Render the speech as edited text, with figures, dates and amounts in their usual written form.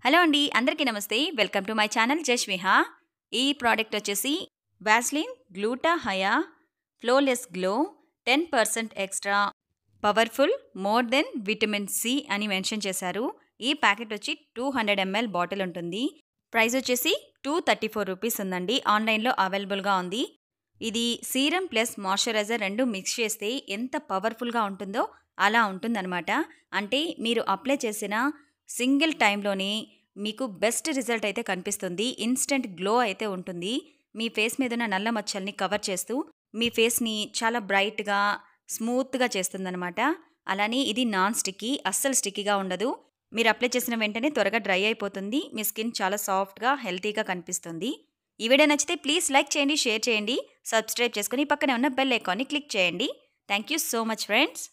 Hello అండి, అందరికీ నమస్తే. Welcome to my channel Jashviha. ఈ ప్రోడక్ట్ వచ్చేసి Vaseline gluta hya flawless glow 10% extra powerful more then vitamin C అని మెన్షన్ చేశారు. ఈ ప్యాకెట్ వచ్చి 200 ml బాటిల్ ఉంటుంది. ప్రైస్ వచ్చేసి 234 రూపీస్ ఉందండి. ఆన్లైన్లో అవైలబుల్గా ఉంది. ఇది సీరం ప్లస్ మాయిశ్చరైజర్ రెండు మిక్స్ చేస్తే ఎంత పవర్ఫుల్గా ఉంటుందో అలా ఉంటుందన్నమాట. అంటే మీరు అప్లై చేసిన సింగిల్ టైంలోనే మీకు బెస్ట్ రిజల్ట్ అయితే కనిపిస్తుంది. ఇన్స్టెంట్ గ్లో అయితే ఉంటుంది. మీ ఫేస్ మీద ఉన్న నల్ల మచ్చల్ని కవర్ చేస్తూ మీ ఫేస్ని చాలా బ్రైట్గా స్మూత్గా చేస్తుందన్నమాట. అలానే ఇది నాన్ స్టిక్కీ, అస్సలు స్టిక్కీగా ఉండదు. మీరు అప్లై చేసిన వెంటనే త్వరగా డ్రై అయిపోతుంది. మీ స్కిన్ చాలా సాఫ్ట్గా హెల్తీగా కనిపిస్తుంది. ఈ వీడియో నచ్చితే ప్లీజ్ లైక్ చేయండి, షేర్ చేయండి, సబ్స్క్రైబ్ చేసుకుని పక్కనే ఉన్న బెల్ ఐకాన్ని క్లిక్ చేయండి. Thank you so much friends.